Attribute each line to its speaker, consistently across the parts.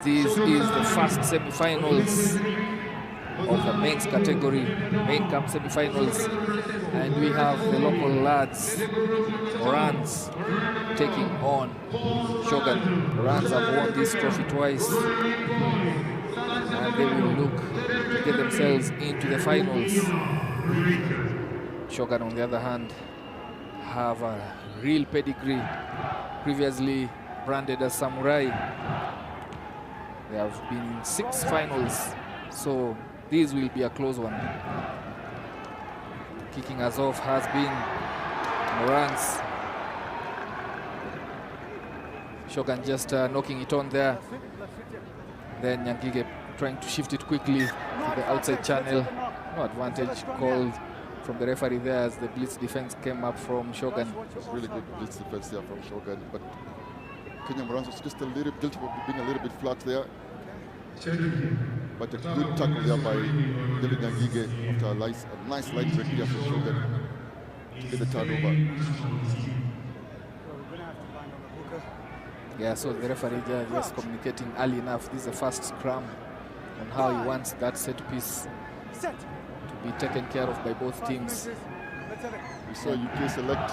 Speaker 1: This is the first semi-finals of the men's category, main camp semi-finals, and we have the local lads, Morans, taking on Shogun. Morans have won this trophy twice, and they will look to get themselves into the finals. Shogun, on the other hand, have a real pedigree, previously branded as Samurai. They have been in 6 finals, so this will be a close one. Kicking us off has been Morans. Shogun just knocking it on there. Then Nyangige trying to shift it quickly to the outside channel. No advantage called from the referee there as the blitz defense came up from Shogun.
Speaker 2: It was really good blitz defense there from Shogun, but Kenya Morans was just a little guilty of being a little bit flat there. But a good tackle there by David Nyangige after a nice light break here from Shogun to get the turnover.
Speaker 1: Yeah, so the referee there just communicating early enough. This is the first scrum on how he wants that set piece to be taken care of by both teams.
Speaker 2: We saw UK select.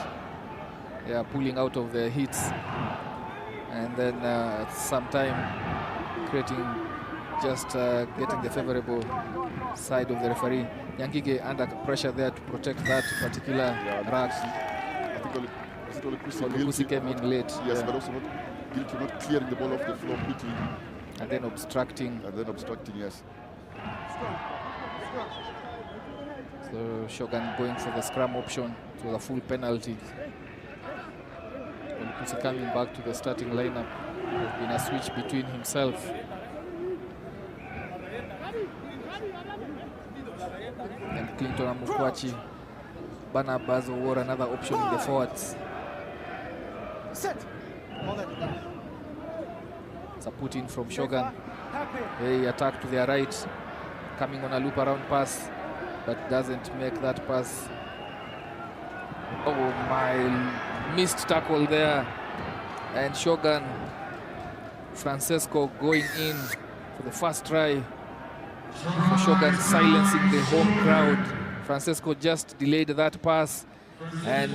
Speaker 1: Yeah, pulling out of the hits. And then at some time creating, just getting the favorable side of the referee. Nyangige under pressure there to protect that particular rack.
Speaker 2: I think
Speaker 1: Olukusi came in late.
Speaker 2: Yes, but also not clearing the ball off the floor quickly.
Speaker 1: And then obstructing.
Speaker 2: Yes.
Speaker 1: So Shogun going for the scrum option to the full penalty. Olukusi coming back to the starting lineup. There's been a switch between himself and Clinton Amukwachi. Barnabas wore another option in the forwards. It's a put in from Shogun. They attack to their right, coming on a loop around pass, but doesn't make that pass. Oh my, missed tackle there. And Shogun, Francesco going in for the first try. For Shogun silencing the home crowd. Francesco just delayed that pass, and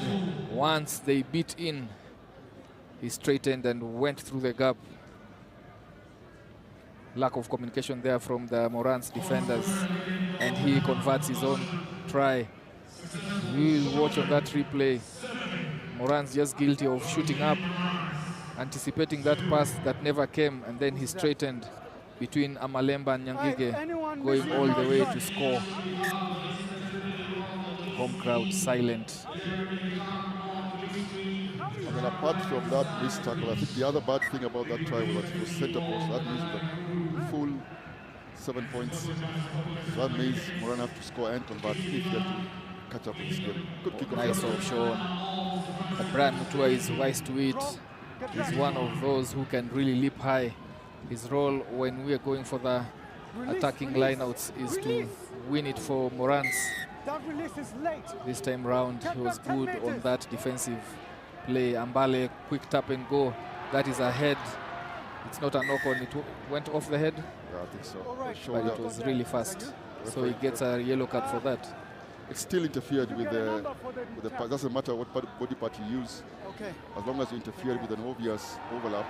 Speaker 1: once they beat in, he straightened and went through the gap. Lack of communication there from the Morans defenders, and he converts his own try. We'll watch on that replay. Morans just guilty of shooting up, anticipating that pass that never came, and then he straightened between Amalemba and Nyangige, going all the way to score. Home crowd silent.
Speaker 2: I mean, apart from that missed tackle, I think the other bad thing about that try was that it was center post. That means the full 7 points. So that means Moran have to score and convert if they have to catch up with this game. Good kick off.
Speaker 1: Nice off shown. But Brian Mutua is wise to it. He's one of those who can really leap high. His role when we are going for the attacking lineouts is to win it for Morans. This time round, he was good on that defensive play. Ambale, quick tap and go. That is a head. It's not a knock on. It went off the head.
Speaker 2: Yeah, I think so.
Speaker 1: But it was really fast. So he gets a yellow card for that.
Speaker 2: It still interfered with the pass. Doesn't matter what body part you use, as long as you interfere with an obvious overlap.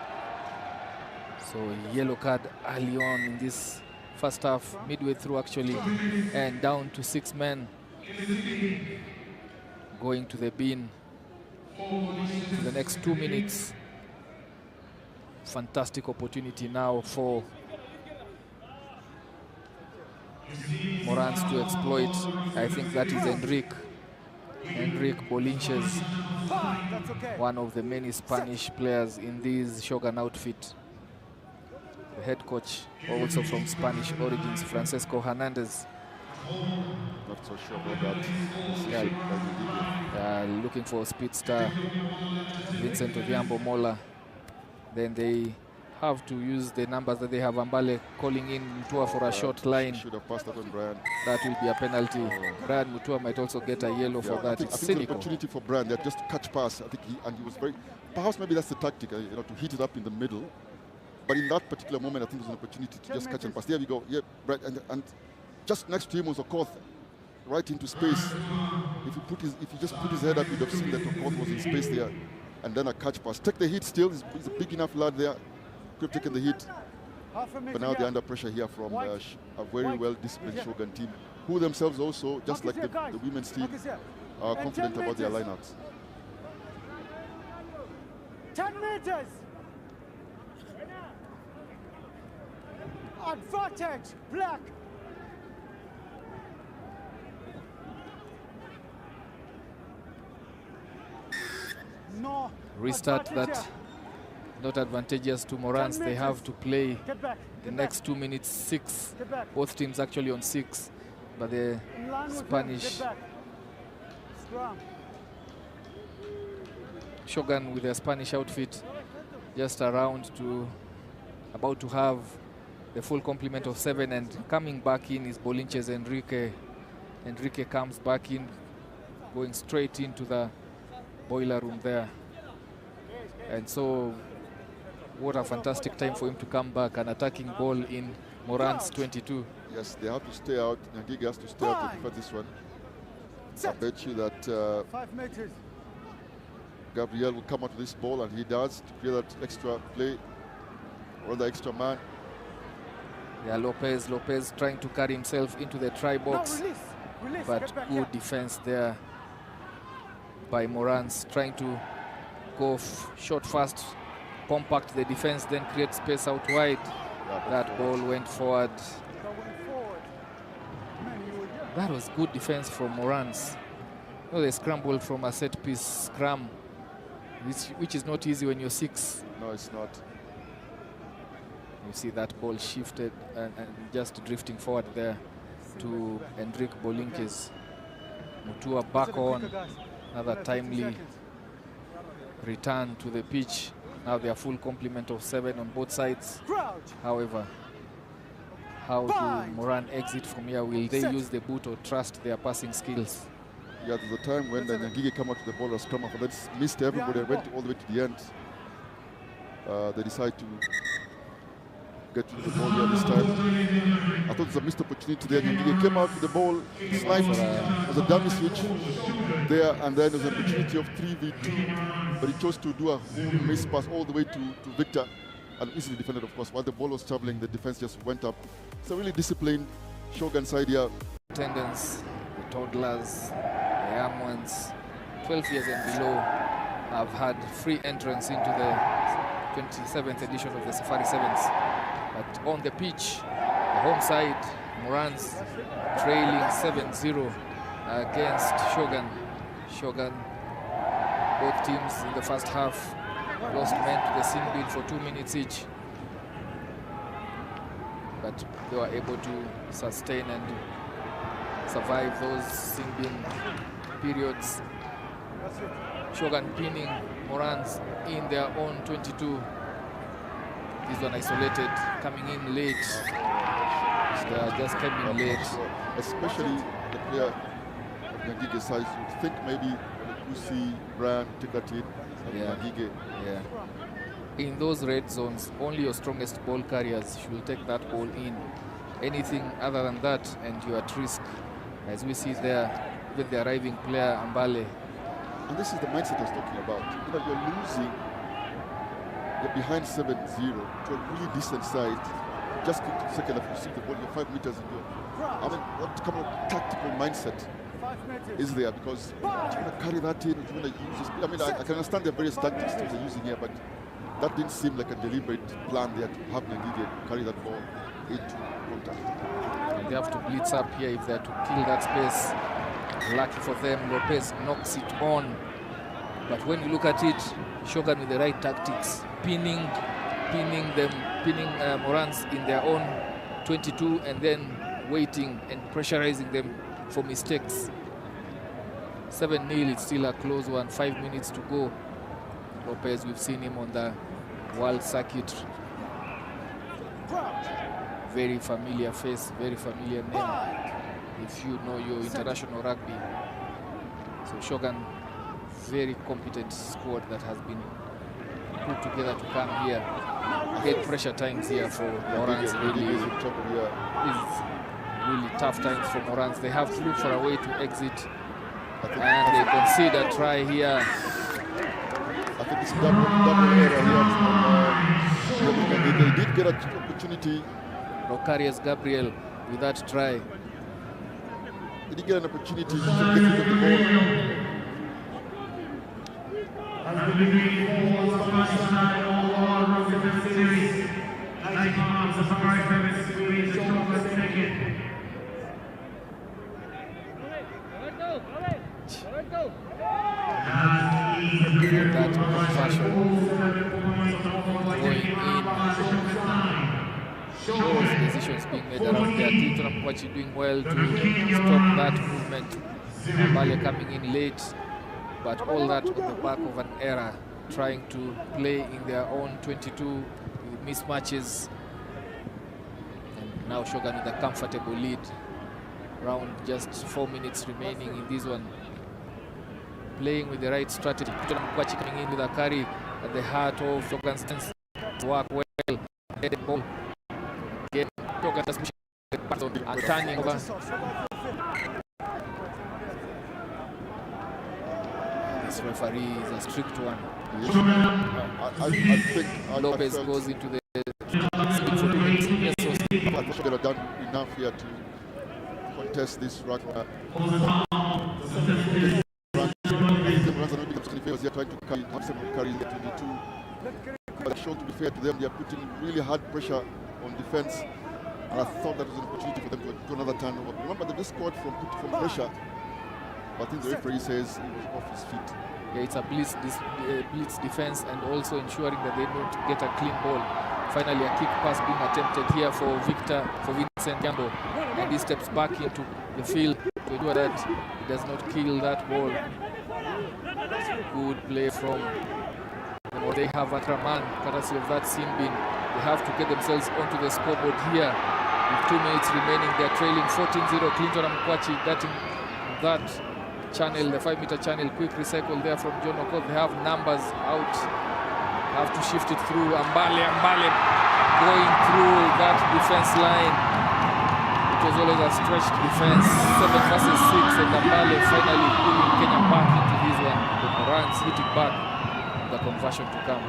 Speaker 1: So yellow card early on in this first half, midway through actually, and down to 6 men. Going to the bin for the next 2 minutes. Fantastic opportunity now for Morans to exploit. I think that is Enrique Bolinches, one of the many Spanish players in this Shogun outfit. The head coach, also from Spanish origins, Francesco Hernandez.
Speaker 2: Not so sure about that.
Speaker 1: Looking for speedster Vincent Odhiambo Mola. Then they have to use the numbers that they have. Ambale calling in Mutua for a short line.
Speaker 2: Should have passed that on Brian.
Speaker 1: That will be a penalty. Brian Mutua might also get a yellow for that.
Speaker 2: I think it's an opportunity for Brian there, just to catch pass. I think he was very. Perhaps maybe that's the tactic, to hit it up in the middle. But in that particular moment, I think there's an opportunity to just catch and pass. There we go. Yeah, right. And just next to him was Okoth, right into space. If he just put his head up, you'd have seen that Okoth was in space there. And then a catch pass. Take the hit still. He's a big enough lad there. Could have taken the hit. But now they're under pressure here from a very well-disciplined Shogun team, who themselves also, just like the women's team, are confident about their lineups.
Speaker 3: 10 meters. Advantage, black. No.
Speaker 1: Restart that. Not advantageous to Morans. They have to play the next 2 minutes 6. Both teams actually on 6, but the Spanish Shogun with their Spanish outfit just about to have the full complement of 7, and coming back in is Bolinches Enrique. Enrique comes back in, going straight into the boiler room there. And so what a fantastic time for him to come back, an attacking ball in Morans 22.
Speaker 2: Yes, they have to stay out. Nyangige has to stay out to defend this one. I bet you that
Speaker 3: 5 meters.
Speaker 2: Gabriel will come out with this ball, and he does, to create that extra play, or the extra man.
Speaker 1: Yeah, Lopez trying to carry himself into the try box,
Speaker 3: Release,
Speaker 1: but good defense there by Morans, trying to go short fast, compact the defense, then create space out wide. That ball went forward. That was good defense from Morans. No, they scrambled from a set piece scrum, which is not easy when you're 6.
Speaker 2: No, it's not.
Speaker 1: You see that ball shifted and just drifting forward there to Enrique Bolinches. Mutua back on, another timely return to the pitch. Now they are full complement of 7 on both sides. However, how do Moran exit from here? Will they use the boot or trust their passing skills?
Speaker 2: Yeah, there's a time when Nyangige came out to the ball as scrum, but that's missed everybody. Went all the way to the end. They decide to get to the ball here this time. I thought it was a missed opportunity there. Nyangige came out with the ball, sniped. It was a dummy switch there, and then there was an opportunity of 3v2, but he chose to do a missed pass all the way to Victor, and easily defended, of course. While the ball was traveling, the defense just went up. It's a really disciplined Shogun side here.
Speaker 1: Attendance, the toddlers, the young ones, 12 years and below, have had free entrance into the 27th edition of the Safari Sevens. But on the pitch, the home side, Morans trailing 7-0 against Shogun. Shogun, both teams in the first half lost men to the sin bin for 2 minutes each. But they were able to sustain and survive those sin bin periods. Shogun pinning Morans in their own 22. This one isolated, coming in late. They are just coming late.
Speaker 2: Especially the player of Nyangige's size. You think maybe Lucy, Brian, take that in. Nyangige.
Speaker 1: Yeah. In those red zones, only your strongest ball carriers should take that ball in. Anything other than that, and you're at risk. As we see there, with the arriving player, Ambale.
Speaker 2: And this is the mindset I was talking about. You know, you're losing, you're behind 7-0 to a really decent side. Just get to the second half, you see the ball, you're 5 meters in your. I mean, what kind of tactical mindset is there? Because you want to carry that in, you want to use this. I mean, I can understand the various tactics they're using here, but that didn't seem like a deliberate plan there to have Nyangige carry that ball into contact.
Speaker 1: And they have to blitz up here if they're to kill that space. Lucky for them, Lopez knocks it on. But when you look at it, Shogun with the right tactics, pinning Morans in their own 22, and then waiting and pressurizing them for mistakes. 7-0, it's still a close one, 5 minutes to go. Lopez, we've seen him on the world circuit. Very familiar face, very familiar name, if you know your international rugby. So Shogun, very competent squad that has been put together to come here. Again, pressure times here for Morans. Really tough times for Morans. They have to look for a way to exit, and they concede a try here.
Speaker 2: I think it's double error here. They did get an opportunity.
Speaker 1: Rocarius Gabriel with that try.
Speaker 2: They did get an opportunity to get rid of the ball.
Speaker 1: That fashion going in. Those decisions being made around there. Clinton Amkwachi doing well to stop that movement. Mbale coming in late, but all that on the back of an error, trying to play in their own 22 with mismatches. And now Shogun with a comfortable lead. Around just 4 minutes remaining in this one. Playing with the right strategy. Clinton Amkwachi coming in with a carry at the heart of Shogun's stance. Work well. Headed ball. Again, Shogun just pushing the battle and turning over. This referee is a strict one.
Speaker 2: I think
Speaker 1: Lopez goes into the speed for 2 minutes. Yes, so
Speaker 2: I think they have done enough here to contest this run. The runs are not being favors. They are trying to carry the 22. But shown to be fair to them, they are putting really hard pressure on defense. And I thought that was an opportunity for them to do another turnover. Remember, they just scored from pressure. But I think the referee says he was off his feet.
Speaker 1: yeah, it's a blitz defense, and also ensuring that they don't get a clean ball. Finally, a kick pass being attempted here for Vincent Gambo, and he steps back into the field to ensure that he does not kill that ball. Good play from them. They have a man courtesy of that sin bin. They have to get themselves onto the scoreboard here. With 2 minutes remaining, they're trailing 14-0. Clinton Amkwachi getting that channel, the 5-meter channel. Quick recycle there from John Okoth. They have numbers out. Have to shift it through. Mbale going through that defense line. It was always a stretched defense. 7 versus 6, and Mbale finally pulling Kenya back into his one. The Morans hit it back. The conversion to come.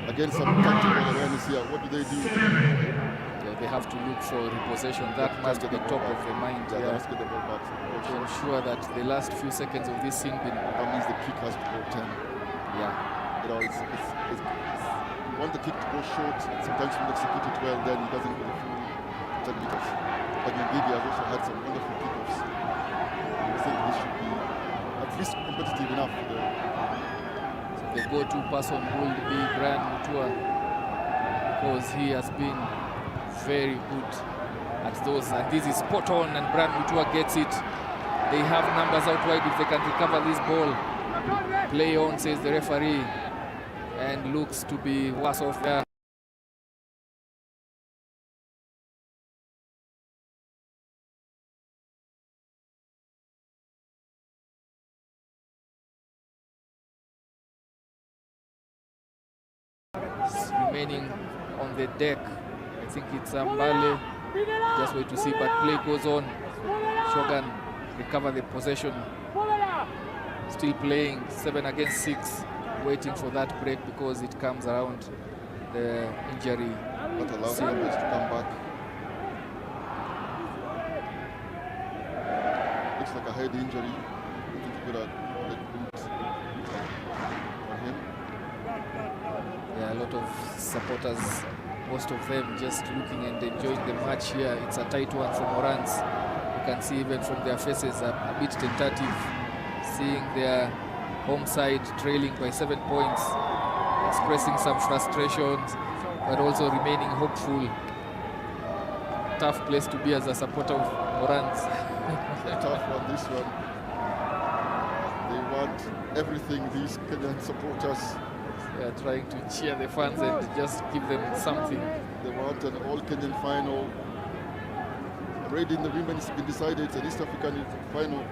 Speaker 2: Again, some tactical awareness here. What do they do?
Speaker 1: Yeah, they have to look for repossession. That must be the top of the mind.
Speaker 2: Yeah, let's get the ball back.
Speaker 1: To ensure that the last few seconds of this sin bin.
Speaker 2: That means the kick has to go 10.
Speaker 1: Yeah.
Speaker 2: You know, you want the kick to go short. Sometimes you execute it well, then it doesn't go the full 10 meters. But Ngigi has also had some wonderful kickoffs. I think this should be at least competitive enough.
Speaker 1: So the go-to person would be Brian Mutua, because he has been very good at those, and this is spot on, and Brian Mutua gets it. They have numbers out wide if they can recover this ball. Play on, says the referee, and looks to be worse off there. Remaining on the deck, I think it's Mbale. Just wait to see, but play goes on. Shogun recover the possession. Still playing 7 against 6, waiting for that break because it comes around the injury.
Speaker 2: That allows the numbers to come back. Looks like a head injury. Looking to put a boot on him.
Speaker 1: Yeah, a lot of supporters, most of them just looking and enjoying the match here. It's a tight one for Morans. You can see even from their faces a bit tentative, seeing their home side trailing by 7 points, expressing some frustrations, but also remaining hopeful. Tough place to be as a supporter of Morans.
Speaker 2: Tough one, this one. They want everything, these Kenyan supporters.
Speaker 1: They are trying to cheer the fans and just give them something.
Speaker 2: They want an all-Kenyan final. Already in the women, it's been decided it's an East African final.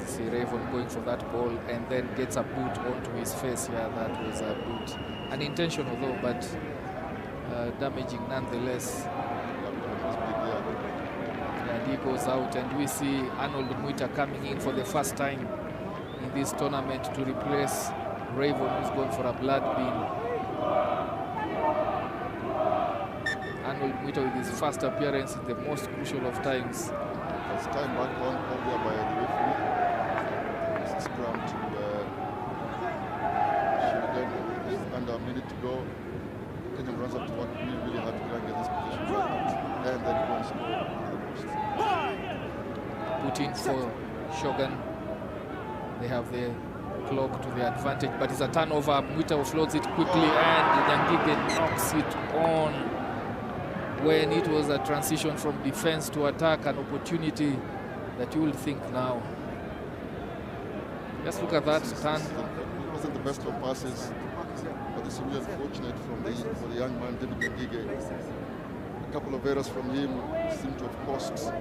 Speaker 1: see Raven going for that ball and then gets a boot onto his face. Yeah, that was a boot. Unintentional though, but damaging nonetheless. And he goes out, and we see Arnold Muita coming in for the first time in this tournament to replace Raven, who's going for a blood bean. Arnold Muita with his first appearance in the most crucial of times.
Speaker 2: First time back on there by the referee. It's a scrum to Shogun. Just under a minute to go. Kenyon runs up to work really hard to try and get this position right. And then he goes to the post.
Speaker 1: Put in for Shogun. They have the clock to the advantage, but it's a turnover. Muita offloads it quickly, and Nyangige knocks it on. When it was a transition from defense to attack, an opportunity that you will think now. Just look at that turn.
Speaker 2: It wasn't the best of passes, but it's really unfortunate for the young man, David Nyangige. A couple of errors from him seem to have cost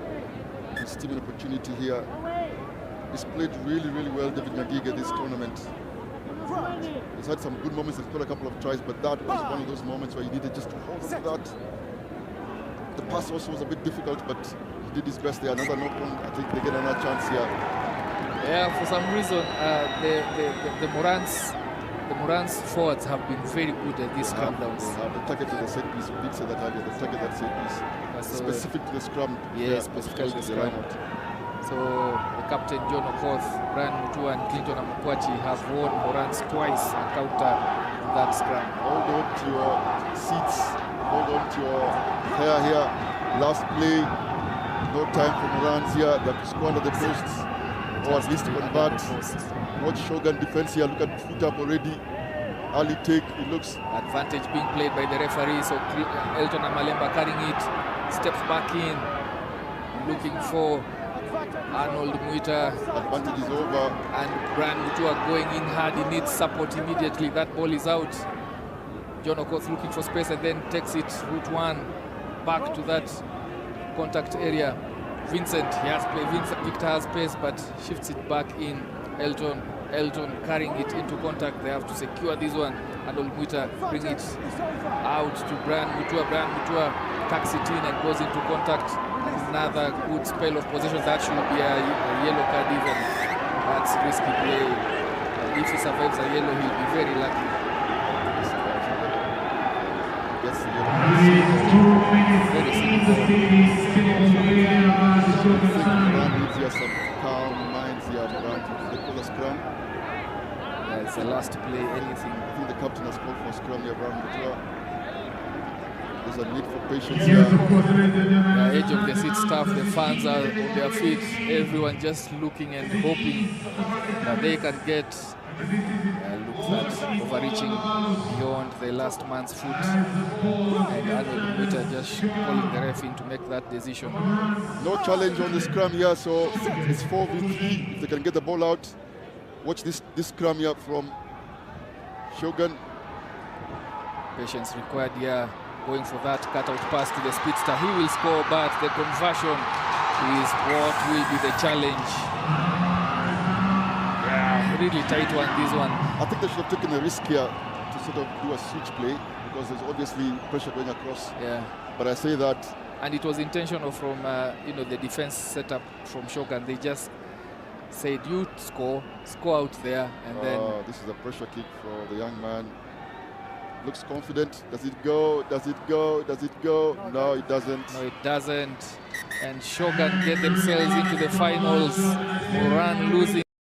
Speaker 2: his team an opportunity here. He's played really, really well, David Nyangige, this tournament. He's had some good moments, he's scored a couple of tries, but that was one of those moments where he needed just to hold on to that. The pass also was a bit difficult, but he did his best there. Another knock on, I think they get another chance here.
Speaker 1: Yeah, for some reason, the Morans forwards have been very good at these scrum downs.
Speaker 2: The target to the set piece, we did say that earlier, the target that set piece.
Speaker 1: So
Speaker 2: specific to the scrum.
Speaker 1: Yeah, specifically the scrum. So the captain John Okoth, Brian Mutua and Clinton Amukwachi have won Morans twice and counter that scrum.
Speaker 2: Hold on to your seats, hold on to your hair here. Last play, no time for Morans here. They have to squander the posts, or at least convert. Watch Shogun defense here, look at foot up already. Early take, it looks.
Speaker 1: Advantage being played by the referee, so Elton Amalemba carrying it, steps back in, looking for Arnold Muita.
Speaker 2: Advantage is over.
Speaker 1: And Brian Mutua going in hard. He needs support immediately. That ball is out. John Okoth looking for space and then takes it route one back to that contact area. Vincent, Victor has pace, but shifts it back in. Elton carrying it into contact. They have to secure this one. Arnold Muita bring it out to Brian Mutua. Brian Mutua tucks it in and goes into contact. Another good spell of possession. That should be a yellow card even. That's risky play. And if he survives a yellow, he'll be very lucky.
Speaker 2: Gets the yellow.
Speaker 1: Very
Speaker 2: Some calm minds here around the color scrum.
Speaker 1: Yeah, it's the last play, anything.
Speaker 2: I think the captain has called for scrum here around Mutua. There's a need for patience here.
Speaker 1: The edge of the seat staff, the fans are on their feet, everyone just looking and hoping that they can get that overreaching beyond the last man's foot. And Arnold Muita just calling the ref in to make that decision.
Speaker 2: No challenge on the scrum here, so it's 4v3 if they can get the ball out. Watch this scrum here from Shogun.
Speaker 1: Patience required here. Going for that cutout pass to the speedster. He will score, but the conversion is what will be the challenge. Yeah, really tight one, this one.
Speaker 2: I think they should have taken a risk here to sort of do a switch play because there's obviously pressure going across.
Speaker 1: Yeah.
Speaker 2: But I say that.
Speaker 1: And it was intentional from, the defense setup from Shogun. They just said, you score out there, and then...
Speaker 2: This is a pressure kick for the young man. Looks confident. Does it go? Does it go? Does it go? No, it doesn't.
Speaker 1: No, it doesn't. And Shogun get themselves into the finals. Moran losing.